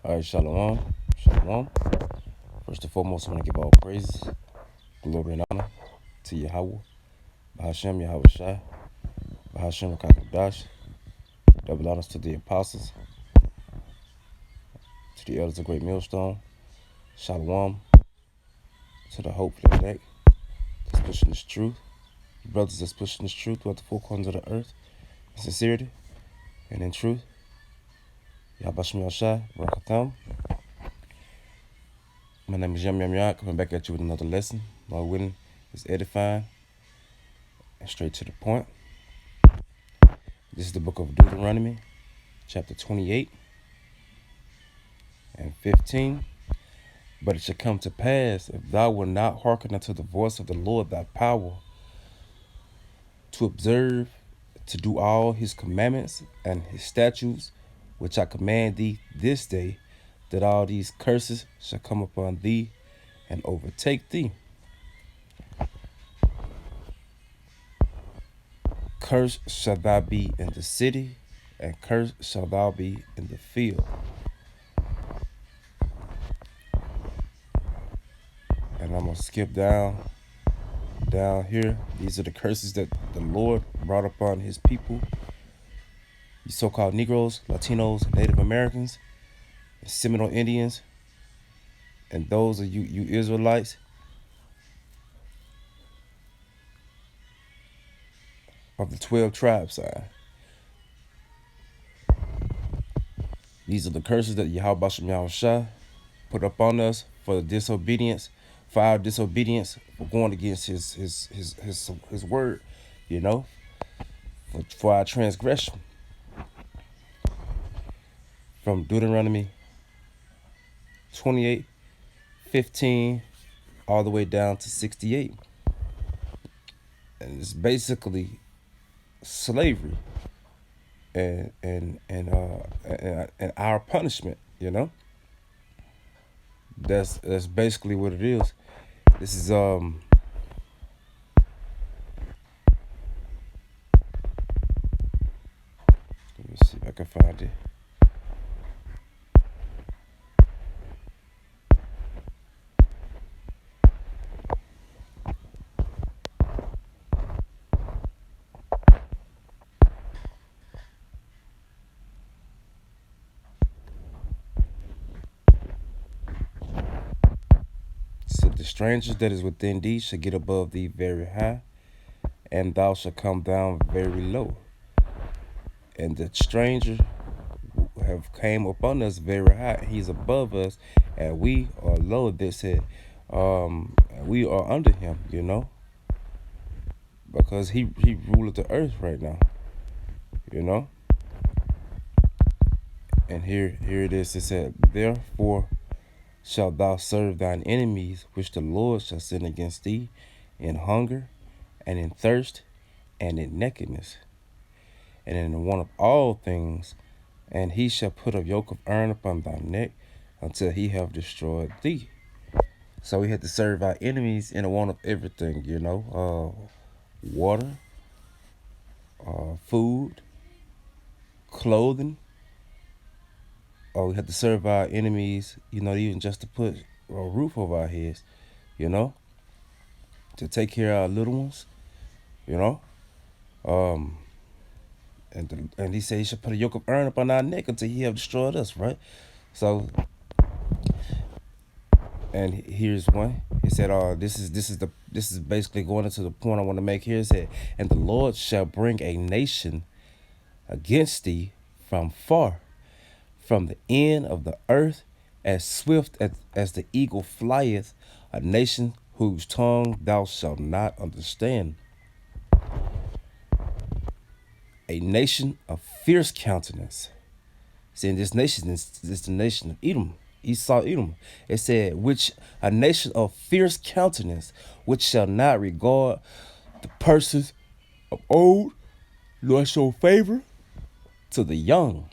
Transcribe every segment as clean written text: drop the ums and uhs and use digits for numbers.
All right, shalom, shalom. First and foremost, I want to give all praises, glory, and honor to Yahweh, Bahashem, Yahweh Shai, Bahashem, Kakadash. Double honors to the apostles, to the elders of Great Millstone, shalom, to the hope for the elect, that's pushing this truth, the brothers that's pushing this truth throughout the four corners of the earth, in sincerity and in truth. Yahweh Shem Shai, Barakatam. My name is Yam Yam Yah, coming back at you with another lesson. My winning is edifying and straight to the point. This is the book of Deuteronomy, chapter 28 and 15. But it shall come to pass, if thou wilt not hearken unto the voice of the Lord thy power, to observe, to do all his commandments and his statutes, which I command thee this day, that all these curses shall come upon thee and overtake thee. Cursed shall thou be in the city, and cursed shall thou be in the field. And I'm going to skip down here. These are the curses that the Lord brought upon his people, the so-called Negroes, Latinos, Native Americans, Seminole Indians, and those of you Israelites of the 12 tribes side. These are the curses that Yahweh Shem Yahushua put upon us for the disobedience, for our disobedience, for going against his word, for our transgression. From Deuteronomy 28:15 all the way down to 68. And it's basically slavery and our punishment, That's basically what it is. This is let me see if I can find it. So the strangers that is within thee shall get above thee very high, and thou shalt come down very low. And the stranger have came upon us very high. He's above us, and we are low. They said, we are under him, because he ruleth the earth right now, And here it is. It said, therefore shalt thou serve thine enemies, which the Lord shall send against thee, in hunger, and in thirst, and in nakedness, and in the want of all things. And he shall put a yoke of iron upon thy neck, until he have destroyed thee. So we had to serve our enemies in the want of everything, water, food, clothing. We had to serve our enemies, even just to put a roof over our heads, to take care of our little ones, And he said he should put a yoke of iron upon our neck until he have destroyed us, right? So, and here's one. He said, this is basically going into the point I want to make here. It said, and the Lord shall bring a nation against thee from far, from the end of the earth, as swift as the eagle flieth, a nation whose tongue thou shalt not understand. A nation of fierce countenance. See, this nation is the nation of Edom, Esau, Edom. It said, which a nation of fierce countenance, which shall not regard the persons of old, nor show favor to the young.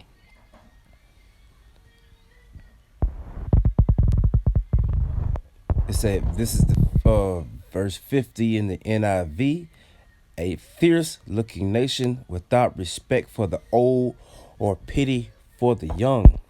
It said, this is the verse 50 in the NIV. A fierce-looking nation without respect for the old or pity for the young.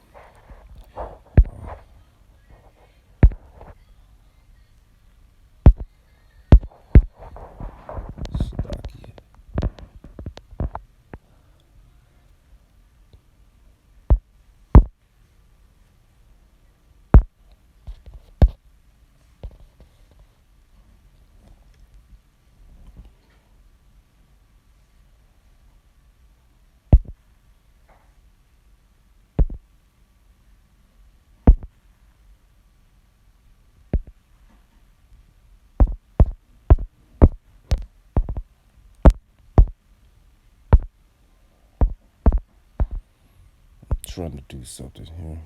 trying to do something here.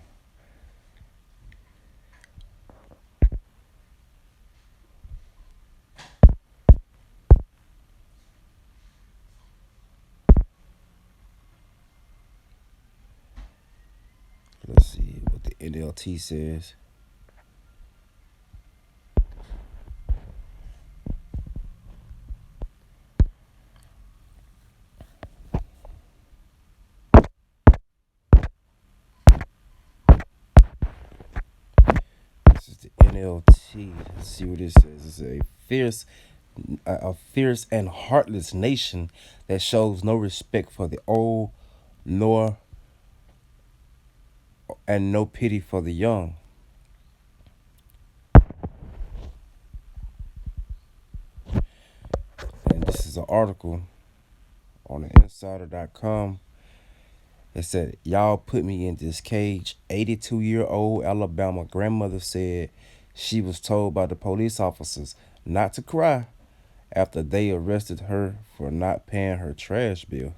Let's see what the NLT says. This is the NLT. Let's see what it says. It's a fierce and heartless nation that shows no respect for the old, nor and no pity for the young. And this is an article on the insider.com. It said, "Y'all put me in this cage." 82-year-old Alabama grandmother said she was told by the police officers not to cry after they arrested her for not paying her trash bill.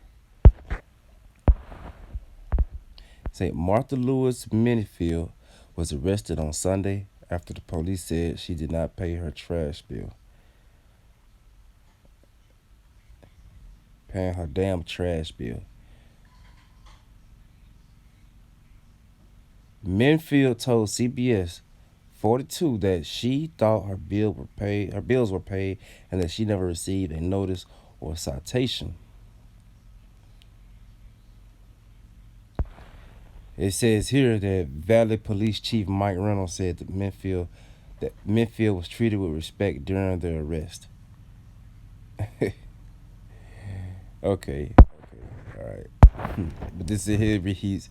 St. Martha Lewis Minifield was arrested on Sunday after the police said she did not pay her trash bill. Paying her damn trash bill. Minfield told CBS 42 that she thought her bills were paid, and that she never received a notice or citation. It says here that Valley Police Chief Mike Reynolds said that Minfield was treated with respect during the arrest. Okay, all right. But this is here. He's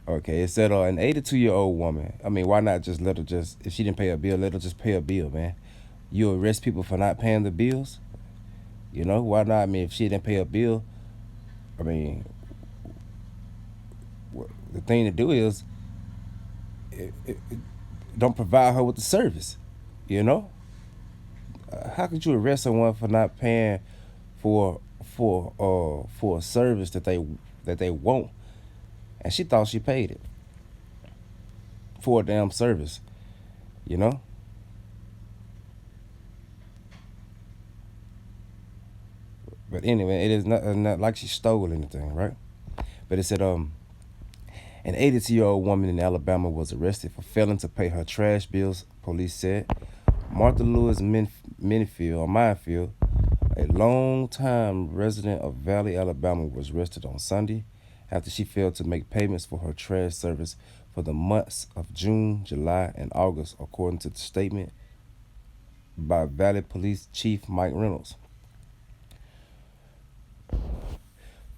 okay. It said an 82-year-old woman. I mean, why not just let her if she didn't pay a bill, let her just pay a bill, man. You arrest people for not paying the bills. You know why not? I mean, if she didn't pay a bill, I mean, the thing to do is don't provide her with the service. You know, how could you arrest someone for not paying for for a service that they want, and she thought she paid it for a damn service, you know? But anyway, it is not like she stole anything, right? But it said an 82-year-old woman in Alabama was arrested for failing to pay her trash bills, police said. Martha Lewis Minefield, a long-time resident of Valley, Alabama, was arrested on Sunday after she failed to make payments for her trash service for the months of June, July, and August, according to the statement by Valley Police Chief Mike Reynolds.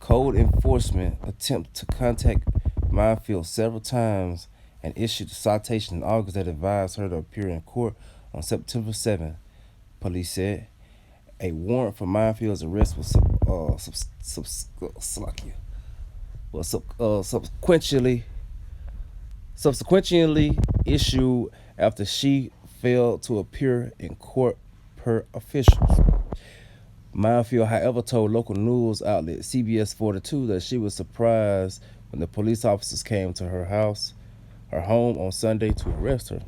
Code enforcement attempted to contact Minefield several times and issued a citation in August that advised her to appear in court on September 7th, police said. A warrant for Minefield's arrest was subsequently issued after she failed to appear in court per officials. Minefield, however, told local news outlet CBS 42 that she was surprised when the police officers came to her home on Sunday to arrest her.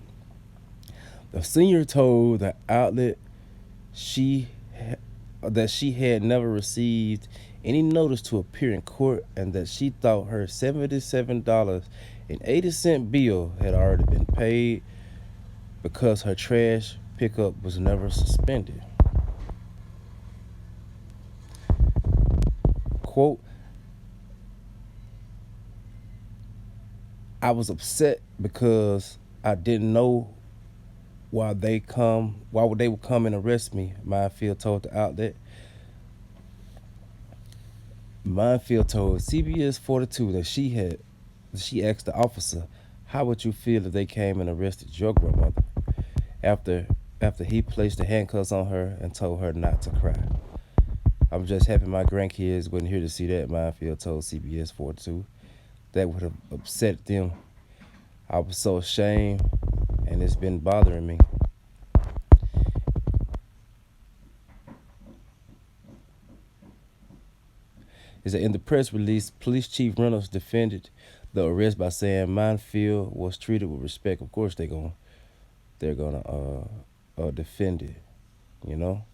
The senior told the outlet that she had never received any notice to appear in court, and that she thought her $77.80 bill had already been paid because her trash pickup was never suspended. Quote, "I was upset because I didn't know why they would come and arrest me," Minefield told the outlet. Minefield told CBS 42 that she asked the officer, "How would you feel if they came and arrested your grandmother?" After he placed the handcuffs on her and told her not to cry. "I'm just happy my grandkids wasn't here to see that," Minefield told CBS 42. "That would have upset them. I was so ashamed, and it's been bothering me." Is that in the press release, Police Chief Reynolds defended the arrest by saying Minefield was treated with respect. Of course, they're gonna defend it. You know,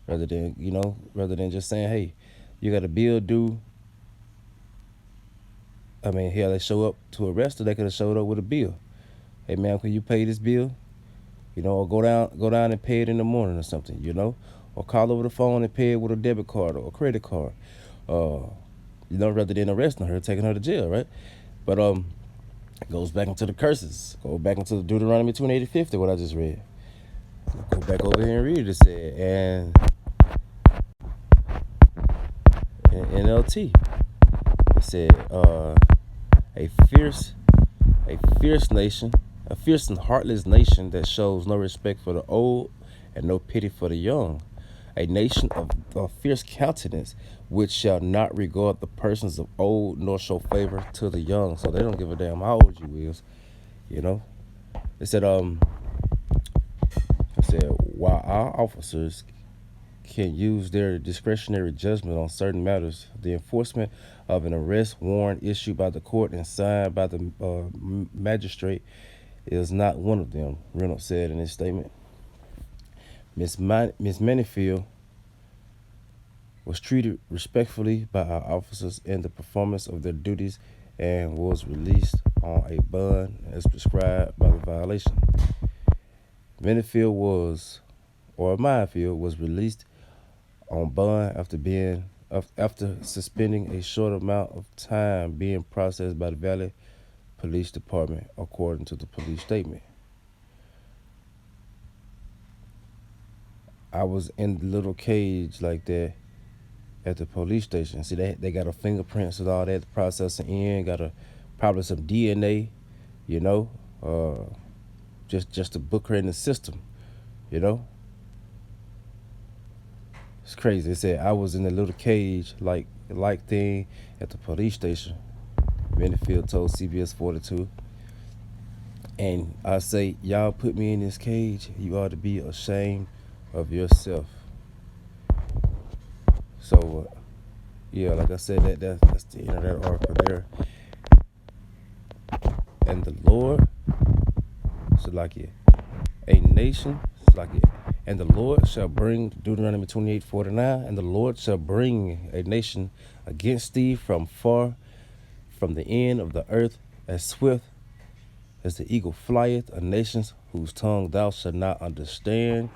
rather than just saying, hey, you got a bill due. I mean, here they show up to arrest her. They could have showed up with a bill. Hey man, can you pay this bill? Or go down and pay it in the morning or something. Or call over the phone and pay it with a debit card or a credit card. Uh, rather than arresting her, taking her to jail, right? But it goes back into the curses. Go back into the Deuteronomy 28:50, what I just read. Go back over here and read it. It said, and in NLT, it said, a fierce, a fierce nation, a fierce and heartless nation that shows no respect for the old and no pity for the young. A nation of fierce countenance, which shall not regard the persons of old nor show favor to the young. So they don't give a damn how old you is. You know. They said, while our officers can use their discretionary judgment on certain matters, the enforcement of an arrest warrant issued by the court and signed by the magistrate is not one of them, Reynolds said in his statement. Miss Manifield was treated respectfully by our officers in the performance of their duties and was released on a bond as prescribed by the violation. Minefield was released on bond after suspending a short amount of time being processed by the Valley Police Department, according to the police statement. I was in the little cage like that at the police station. See, they got her fingerprints and all that processing in, got probably some DNA, just to book her in the system, you know. It's crazy. They said I was in a little cage like thing at the police station. Minifield told CBS 42. And I say, y'all put me in this cage, you ought to be ashamed of yourself. So, yeah, like I said, that's the end of that article there. And the Lord, so like it, a nation, so like it, and the Lord shall bring, Deuteronomy 28:49, and the Lord shall bring a nation against thee from the end of the earth, as swift as the eagle flieth, a nation whose tongue thou shalt not understand,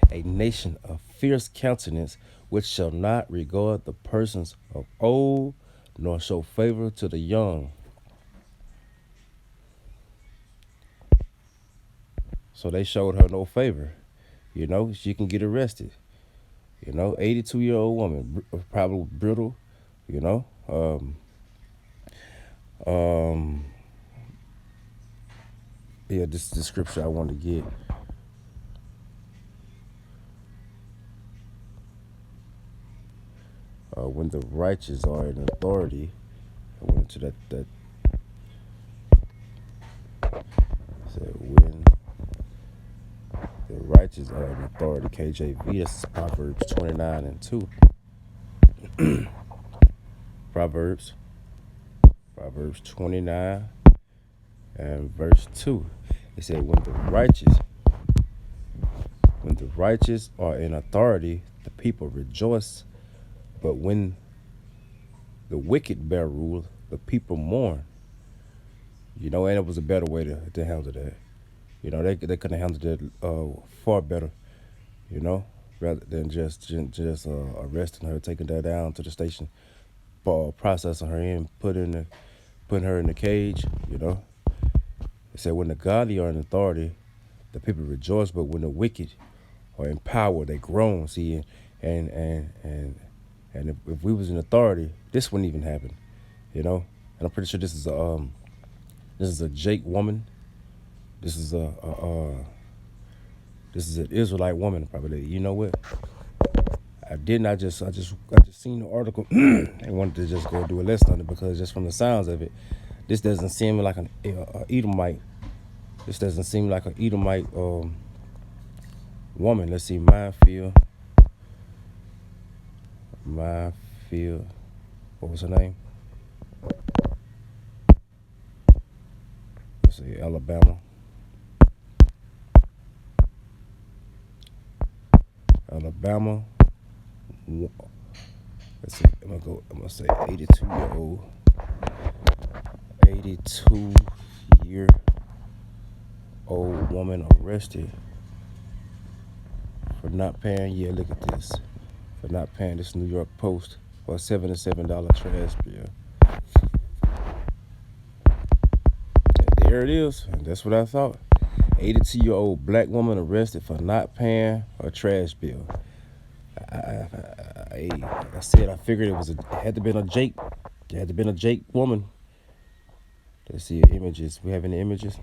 a nation of fierce countenance, which shall not regard the persons of old, nor show favor to the young. So they showed her no favor. She can get arrested. 82-year-old woman, probably brittle, you know. Yeah, this is the scripture I want to get. When the righteous are in authority, I went to that said when the righteous are in authority, KJV, that's Proverbs 29:2. Proverbs 29 and verse 2. It said, when the righteous are in authority, the people rejoice, but when the wicked bear rule, the people mourn. And it was a better way to handle that. They could have handled it far better, rather than just arresting her, taking her down to the station, processing her in, putting her in the cage. It said when the godly are in authority, the people rejoice, but when the wicked are in power, they groan. See, and if we was in authority, this wouldn't even happen. And I'm pretty sure this is a Jake woman. This is an Israelite woman, probably. You know what? I just seen the article and wanted to just go do a lesson on it, because just from the sounds of it, this doesn't seem like an Edomite. This doesn't seem like an Edomite woman. Let's see, Minefield. What was her name? Let's see, Alabama. Alabama. Let's see. I'm gonna say 82-year-old. 82-year-old woman arrested for not paying. Yeah, look at this. For not paying this New York Post for a $77 trash bill. There it is. And that's what I thought. 82-year-old black woman arrested for not paying her trash bill. I said I figured it had to been a Jake. It had to been a Jake woman. Let's see images. We have any images?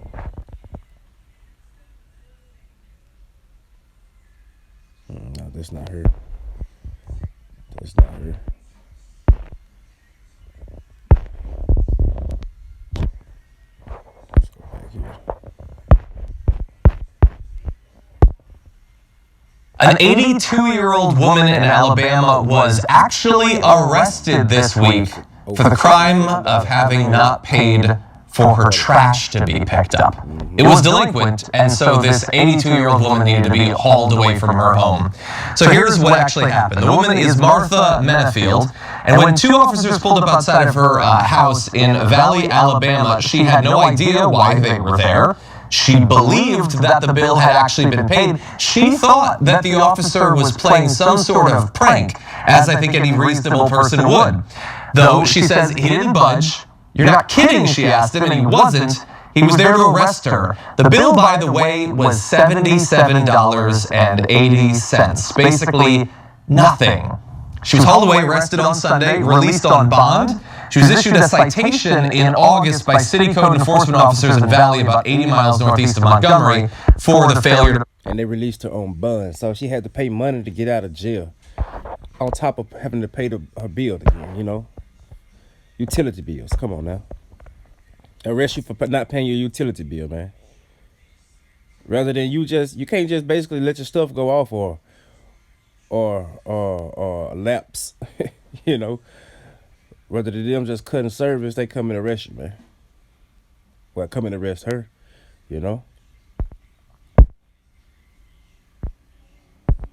No, that's not her. That's not her. Let's go back here. An 82-year-old woman in Alabama was actually arrested this week for the crime of having not paid for her trash to be picked up. It was delinquent, and so this 82-year-old woman needed to be hauled away from her home. So here's what actually happened. The woman is Martha Menafield, and when two officers pulled up outside of her house in Valley, Alabama, she had no idea why they were there. She believed that the bill had actually been paid. She thought that the officer was playing some sort of prank, as I think any reasonable person would. Though she says he didn't budge. You're not kidding, she asked him, and he wasn't. He was there to arrest her. The bill, by the way, was $77.80. Basically, nothing. She was hauled away, arrested on Sunday, released on bond. She was issued a citation in August by city code enforcement officers in Valley, about 80 miles northeast of Montgomery, for the failure to... And they released her on bond, so she had to pay money to get out of jail, on top of having to pay her bill again, you know? Utility bills, come on now. Arrest you for not paying your utility bill, man. Rather than you can't just basically let your stuff go off or lapse, you know. Rather than them just cutting service, they come and arrest you, man. Well, come and arrest her, you know.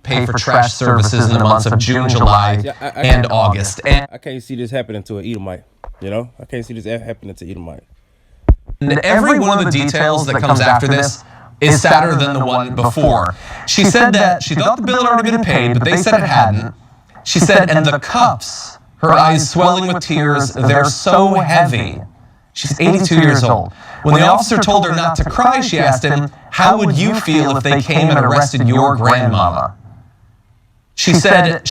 Pay for trash services in the months of June, July, and August. And I can't see this happening to an Edomite, you know. I can't see this happening to Edomite. Every one of the details that comes after this is sadder than the one before. She said that she thought the bill had already been paid, but they said it hadn't. She said, and the cuffs, her eyes swelling with tears, they're so heavy. She's 82 years old. When the officer told her not to cry, she asked him, how would you feel if they came and arrested your grandmama? She said